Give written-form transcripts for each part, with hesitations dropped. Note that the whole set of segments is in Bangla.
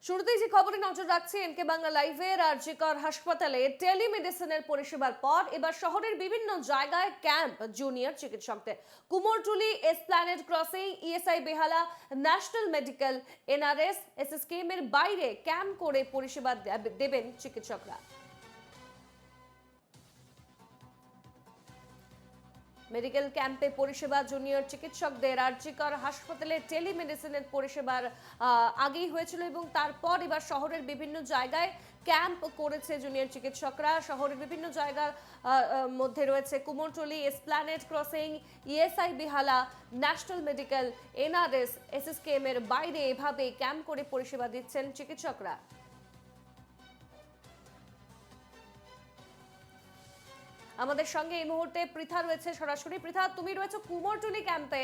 শুরুতেই যে খবরে নজর রাখছি এনকে বাংলা লাইভের আরজিকর হাসপাতালে টেলিমেডিসিনের পরিষেবার পর এবার শহরের বিভিন্ন জায়গায় ক্যাম্প জুনিয়র চিকিৎসকদের। কুমোরটুলি, এসপ্ল্যানেড ক্রসিং, ইএসআই বেহালা, ন্যাশনাল মেডিকেল, এনআরএস, এসএসকেএম এর বাইরে ক্যাম্প করে পরিষেবা দেবেন চিকিৎসকরা। মেডিকেল ক্যাম্পে পরিষেবা জুনিয়র চিকিৎসকদের। আরজিকর হাসপাতালে টেলিমেডিসিনের পরিষেবার আগেই হয়েছিল এবং তারপর এবার শহরের বিভিন্ন জায়গায় ক্যাম্প করেছে জুনিয়র চিকিৎসকরা। শহরের বিভিন্ন জায়গার মধ্যে রয়েছে কুমোরটুলি, এসপ্ল্যানেড ক্রসিং, ইএসআই বেহালা, ন্যাশনাল মেডিকেল, এনআরএস, এসএসকেএম এর বাইরে এভাবে ক্যাম্প করে পরিষেবা দিচ্ছেন চিকিৎসকরা। আমাদের সঙ্গে এই মুহূর্তে পৃথা রয়েছে সরাসরি। পৃথা, তুমি রয়েছে কুমোরটুলি ক্যাম্পে,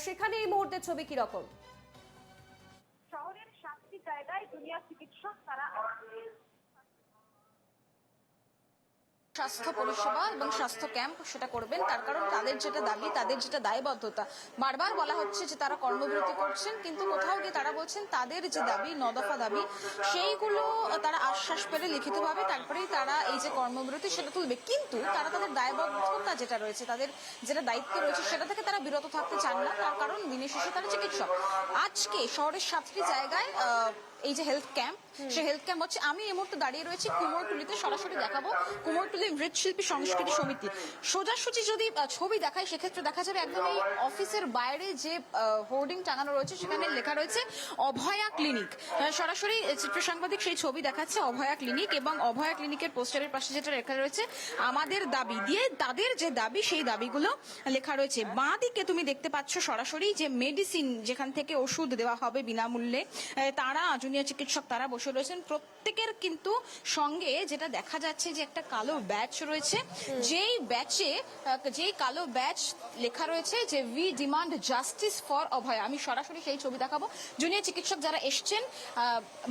সেখানে এই মুহূর্তে ছবি কি রকম? শহরের 7টি জায়গায় জুনিয়র চিকিৎসক তারা স্বাস্থ্য পরিষেবা এবং স্বাস্থ্য ক্যাম্প সেটা করবেন। তার কারণ তাদের যেটা দাবি, তাদের যেটা দায়বদ্ধতা, বারবার বলা হচ্ছে যে তারা কর্মবিরতি করছেন, কিন্তু কোথাও গিয়ে তারা বলছেন তাদের যে দাবি, 9 দফা দাবি, সেইগুলো তারা আশ্বাস পেলে লিখিতভাবে তারপরেই তারা এই যে কর্মবিরতি সেটা তুলবে। কিন্তু তারা তাদের দায়বদ্ধতা যেটা রয়েছে, তাদের যেটা দায়িত্ব রয়েছে সেটা থেকে তারা বিরত থাকতে চান না। তার কারণ দিনের শেষে তারা চিকিৎসক। আজকে শহরের 7টি জায়গায় এই যে হেলথ ক্যাম্প, সেই হেলথ ক্যাম্প হচ্ছে। আমি এই মুহূর্তে দাঁড়িয়ে রয়েছি কুমোরটুলিতে, সরাসরি দেখাবো কুমোরটুলি মৃৎশিল্পী সংস্কৃতি সমিতি। সোজাসুজি যদি ছবি দেখায় সেক্ষেত্রে দেখা যাবে একদম এই অফিসের বাইরে যে হোর্ডিং টাঙানো রয়েছে সেখানে লেখা রয়েছে অভয়া ক্লিনিক। সরাসরি চিত্র সাংবাদিক সেই ছবি দেখাচ্ছে অভয়া ক্লিনিক, এবং অভয়া ক্লিনিকের পোস্টারের পাশে যেটা লেখা রয়েছে আমাদের দাবি দিয়ে তাদের যে দাবি সেই দাবিগুলো লেখা রয়েছে। বাঁ দিকে তুমি দেখতে পাচ্ছ সরাসরি যে মেডিসিন, যেখান থেকে ওষুধ দেওয়া হবে বিনামূল্যে, তারা জুনিয়র চিকিৎসক তারা বসে রয়েছেন। প্রত্যেকের কিন্তু সঙ্গে যেটা দেখা যাচ্ছে যে একটা কালো ব্যাচ রয়েছে, যেই কালো ব্যাচ লেখা রয়েছে যে উই ডিমান্ড জাস্টিস ফর অভয়া। আমি সরাসরি সেই ছবি দেখাবো। জুনিয়র চিকিৎসক যারা এসছেন,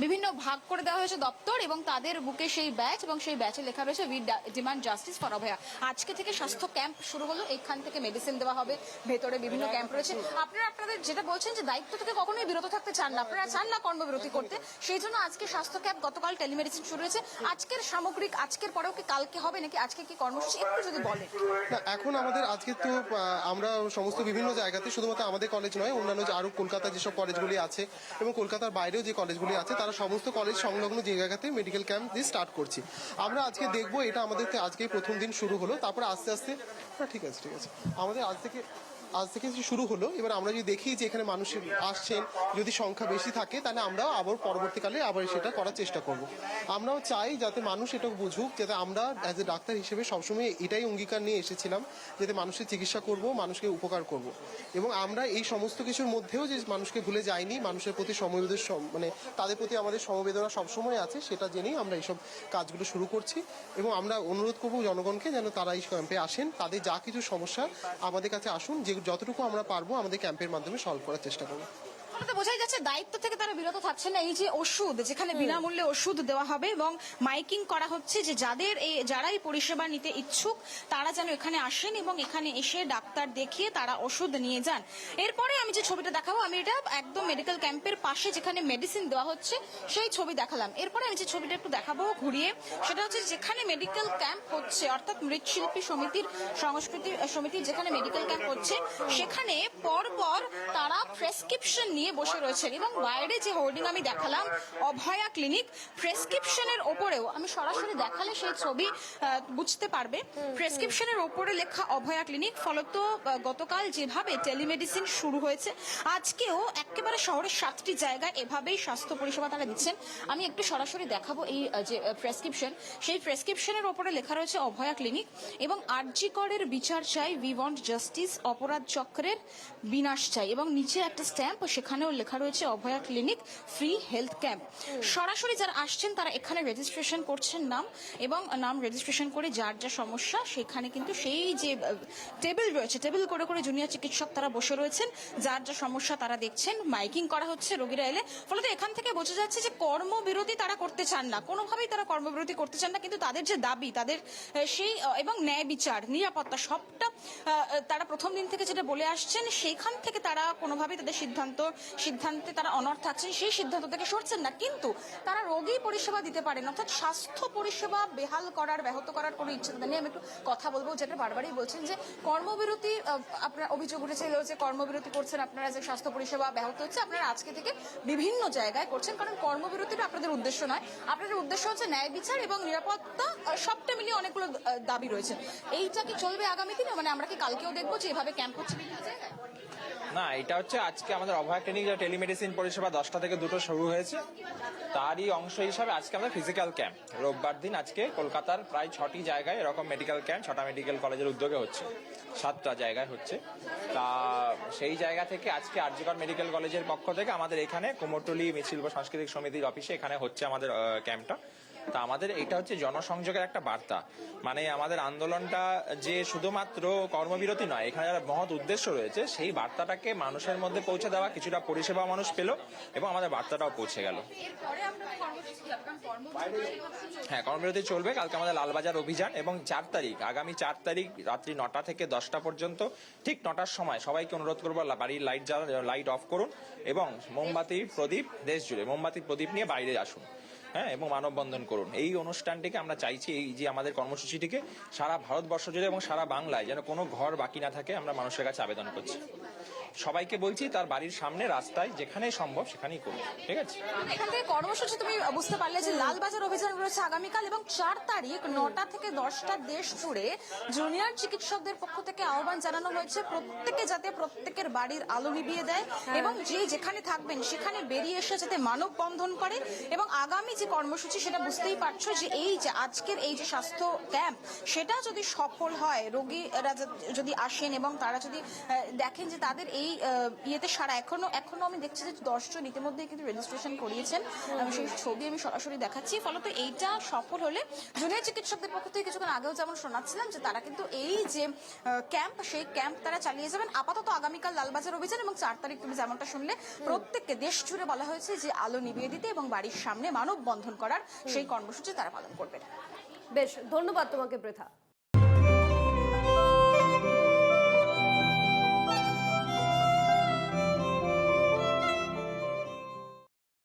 বিভিন্ন ভাগ করে দেওয়া হয়েছে দপ্তর, এবং তাদের বুকে সেই ব্যাচ, এবং সেই ব্যাচে লেখা রয়েছে উই ডিমান্ড জাস্টিস ফর অভয়া। আজকে থেকে স্বাস্থ্য ক্যাম্প শুরু হলো, এখান থেকে মেডিসিন দেওয়া হবে, ভেতরে বিভিন্ন ক্যাম্প রয়েছে। আপনারা আপনাদের যেটা বলছেন যে দায়িত্ব থেকে কখনোই বিরত থাকতে চান না, আপনারা চান না কর্মবিরতি করতে, সেই জন্য আজকে স্বাস্থ্য ক্যাম্প, গতকাল টেলিমেডিসিন শুরু হয়েছে। আজকের সামগ্রিক আজকের পরেও কি কালকে হবে নাকি আজকে কি কর্মসূচি একটু যদি বলেন? এখন আমাদের আজকে তো আমরা সমস্ত বিভিন্ন জায়গাতে, শুধুমাত্র আমাদের কলেজ নয়, অন্যান্য যে আরো কলকাতার যেসব কলেজগুলি আছে এবং কলকাতার বাইরেও যে কলেজগুলি আছে, তারা সমস্ত কলেজ সংলগ্ন যে জায়গাতে মেডিকেল ক্যাম্প দিয়ে স্টার্ট করছি। আমরা আজকে দেখবো, এটা আমাদের আজকেই প্রথম দিন শুরু হলো, তারপরে আস্তে আস্তে ঠিক আছে আমাদের আজ থেকে শুরু হলো। এবার আমরা যদি দেখি যে এখানে মানুষ আসছেন, যদি সংখ্যা বেশি থাকে তাহলে আমরাও আবার পরবর্তীকালে আবার সেটা করার চেষ্টা করব। আমরাও চাই যাতে মানুষ এটা বুঝুক, যাতে আমরা অ্যাজ এ ডাক্তার হিসেবে সবসময় এটাই অঙ্গীকার নিয়ে এসেছিলাম, যাতে মানুষের চিকিৎসা করব, মানুষকে উপকার করব। এবং আমরা এই সমস্ত কিছুর মধ্যেও যে মানুষকে ভুলে যাইনি, মানুষের প্রতি মানে তাদের প্রতি আমাদের সমবেদনা সবসময় আছে, সেটা জেনেই আমরা এইসব কাজগুলো শুরু করছি। এবং আমরা অনুরোধ করব জনগণকে যেন তারা এই ক্যাম্পে আসেন, তাদের যা কিছু সমস্যা আমাদের কাছে আসুন, যে যতটুকু আমরা পারবো আমাদের ক্যাম্পের মাধ্যমে সলভ করার চেষ্টা করবো। বোঝাই যাচ্ছে দায়িত্ব থেকে তারা বিরত থাকছে না। এই যে ওষুধ, যেখানে বিনামূল্যে ওষুধ দেওয়া হবে এবং মাইকিং করা হচ্ছে যে যারা এই পরিষেবা নিতে ইচ্ছুক তারা যেন এখানে আসেন এবং এখানে এসে ডাক্তার দেখিয়ে তারা ওষুধ নিয়ে যান। এরপরে আমি যে ছবিটা দেখাবো, আমি এটা একদম মেডিকেল ক্যাম্পের পাশে যেখানে মেডিসিন দেওয়া হচ্ছে সেই ছবি দেখালাম। এরপরে আমি যে ছবিটা একটু দেখাবো ঘুরিয়ে, সেটা হচ্ছে যেখানে মেডিকেল ক্যাম্প হচ্ছে, অর্থাৎ মৃৎশিল্পী সমিতির সংস্কৃতি সমিতির যেখানে মেডিকেল ক্যাম্প হচ্ছে, সেখানে পরপর তারা প্রেসক্রিপশন নিয়ে বসে রয়েছেন। এবং বাইরে যে হোর্ডিং আমি দেখালাম অভয়া ক্লিনিক, প্রেসক্রিপশনের ওপরেও আমি সরাসরি দেখালে সেই ছবি বুঝতে পারবে, প্রেসক্রিপশনের ওপরে লেখা অভয়া ক্লিনিক। ফলত গতকাল যেভাবে টেলিমেডিসিন শুরু হয়েছে, আজকেও একেবারে শহরের 7টি জায়গায় এভাবেই স্বাস্থ্য পরিষেবা তারা দিচ্ছেন। আমি একটু সরাসরি দেখাবো এই যে প্রেসক্রিপশন, সেই প্রেসক্রিপশনের ওপরে লেখা রয়েছে অভয়া ক্লিনিক এবং আরজিকরের বিচার চাই, উই ওয়ান্ট জাস্টিস, অপরাধ চক্রের বিনাশ চাই, এবং নিচে একটা স্ট্যাম্প, সেখানেও লেখা রয়েছে অভয়া ক্লিনিক ফ্রি হেলথ ক্যাম্প। সরাসরি যারা আসছেন তারা এখানে রেজিস্ট্রেশন করছেন নাম, এবং নাম রেজিস্ট্রেশন করে যার যা সমস্যা সেখানে কিন্তু সেই যে টেবিল রয়েছে, টেবিল করে করে জুনিয়র চিকিৎসক তারা বসে রয়েছেন, যার যা সমস্যা তারা দেখছেন, মাইকিং করা হচ্ছে রোগীরা এলে। ফলত এখান থেকে বোঝা যাচ্ছে যে কর্মবিরতি তারা করতে চান না, কোনোভাবেই তারা কর্মবিরতি করতে চান না, কিন্তু তাদের যে দাবি, তাদের সেই এবং ন্যায় বিচার, নিরাপত্তা, সবটা তারা প্রথম দিন থেকে যেটা বলে আসছেন, সেইখান থেকে তারা কোনোভাবেই তাদের সিদ্ধান্ত সিদ্ধান্তে তারা অনড় থাকছেন, সেই সিদ্ধান্ত থেকে সরছেন না, কিন্তু তারা রোগী পরিষেবা দিতে পারেন, অর্থাৎ স্বাস্থ্য পরিষেবা বেহাল করার, ব্যাহত করার কোনো ইচ্ছে তাদের নেই। আমি একটু কথা বলবো, যেটা বারবারই বলছেন যে কর্মবিরতি, আপনার অভিযোগ উঠেছিল যে কর্মবিরতি করছেন আপনারা, যে স্বাস্থ্য পরিষেবা ব্যাহত হচ্ছে, আপনারা আজকে থেকে বিভিন্ন জায়গায় করছেন, কারণ কর্মবিরতিটা আপনাদের উদ্দেশ্য নয়, আপনাদের উদ্দেশ্য হচ্ছে ন্যায় বিচার এবং নিরাপত্তা, সবটা মিলিয়ে অনেকগুলো দাবি রয়েছে। এইটা কি চলবে আগামী দিনে? মানে আমরা কি কালকেও দেখবো যে এভাবে ক্যাম্প হচ্ছে বিভিন্ন জায়গায়? না, এটা হচ্ছে আজকে আমাদের অভয়া ক্লিনিক টেলিমেডিসিন পরিষেবা 10টা থেকে 2টো শুরু হয়েছে, তারই অংশ হিসাবে আজকে আমরা ফিজিক্যাল ক্যাম্প রোববার দিন আজকে কলকাতার প্রায় 6টি জায়গায় এরকম মেডিকেল ক্যাম্প 6টা মেডিকেল কলেজের উদ্যোগে হচ্ছে, 7টা জায়গায় হচ্ছে। তা সেই জায়গা থেকে আজকে আর জি কর মেডিকেল কলেজের পক্ষ থেকে আমাদের এখানে কুমোরটুলি মৃৎশিল্প সাংস্কৃতিক সমিতির অফিসে এখানে হচ্ছে আমাদের ক্যাম্পটা। তা আমাদের এটা হচ্ছে জনসংযোগের একটা বার্তা, মানে আমাদের আন্দোলনটা যে শুধুমাত্র কর্মবিরতি নয়, এখানে যারা মহৎ উদ্দেশ্য রয়েছে সেই বার্তাটাকে মানুষের মধ্যে পৌঁছে দেওয়া, কিছুটা পরিষেবা মানুষ পেল এবং আমাদের বার্তাটাও পৌঁছে গেল। হ্যাঁ, কর্মবিরতি চলবে কালকে আমাদের লালবাজার অভিযান, এবং 4 তারিখ, আগামী 4 তারিখ রাত্রি 9টা থেকে 10টা পর্যন্ত, ঠিক 9টার সময় সবাইকে অনুরোধ করবো বাড়ির লাইট জ্বালা, লাইট অফ করুন এবং মোমবাতি প্রদীপ, দেশ জুড়ে মোমবাতি প্রদীপ নিয়ে বাইরে আসুন, হ্যাঁ, এবং মানববন্ধন করুন। এই অনুষ্ঠানটিকে আমরা চাইছি, এই যে আমাদের কর্মসূচিটিকে সারা ভারতবর্ষ জুড়ে এবং সারা বাংলায় যেন কোনো ঘর বাকি না থাকে, আমরা মানুষের কাছে আবেদন করছি। সবাইকে বলছি তার বাড়ির সামনে, রাস্তায়, যেখানেই সম্ভব সেখানেই করুন, ঠিক আছে? এখান থেকে কর্মসূচি তুমি বুঝতে পারলে যে লালবাজার অভিযান রয়েছে আগামীকাল, এবং 4 তারিখ 9টা থেকে 10টা দেশ জুড়ে জুনিয়র চিকিৎসকদের পক্ষ থেকে আহ্বান জানানো হয়েছে প্রত্যেকে যাতে প্রত্যেকের বাড়ির আলো নিভিয়ে দেয় এবং যে যেখানে থাকবেন সেখানে বেরিয়ে এসে যাতে মানববন্ধন করে। এবং আগামী যে কর্মসূচি সেটা বুঝতেই পারছো যে এই যে আজকের এই যে স্বাস্থ্য ক্যাম্প, সেটা যদি সফল হয়, রোগীরা যদি আসেন এবং তারা যদি দেখেন যে তাদের এই ইয়েতে সারা এখনো আমি দেখছি যে 10 জন ইতিমধ্যে কিন্তু রেজিস্ট্রেশন করিয়েছেন, সেই ছবি আমি সরাসরি দেখাচ্ছি। ফলত এইটা সফল হলে জুনিয়র চিকিৎসকদের পক্ষ থেকে কিছুক্ষণ আগেও যেমন শোনাচ্ছিলাম যে তারা কিন্তু এই যে ক্যাম্প, সেই ক্যাম্প তারা চালিয়ে যাবেন আপাতত আগামীকাল লালবাজার অভিযান, এবং 4 তারিখ তুমি যেমনটা শুনলে প্রত্যেককে দেশ জুড়ে বলা হয়েছে যে আলো নিভিয়ে দিতে এবং বাড়ির সামনে মানববন্ধন করার সেই কর্মসূচি তারা পালন করবে। বেশ, ধন্যবাদ তোমাকে পৃথা।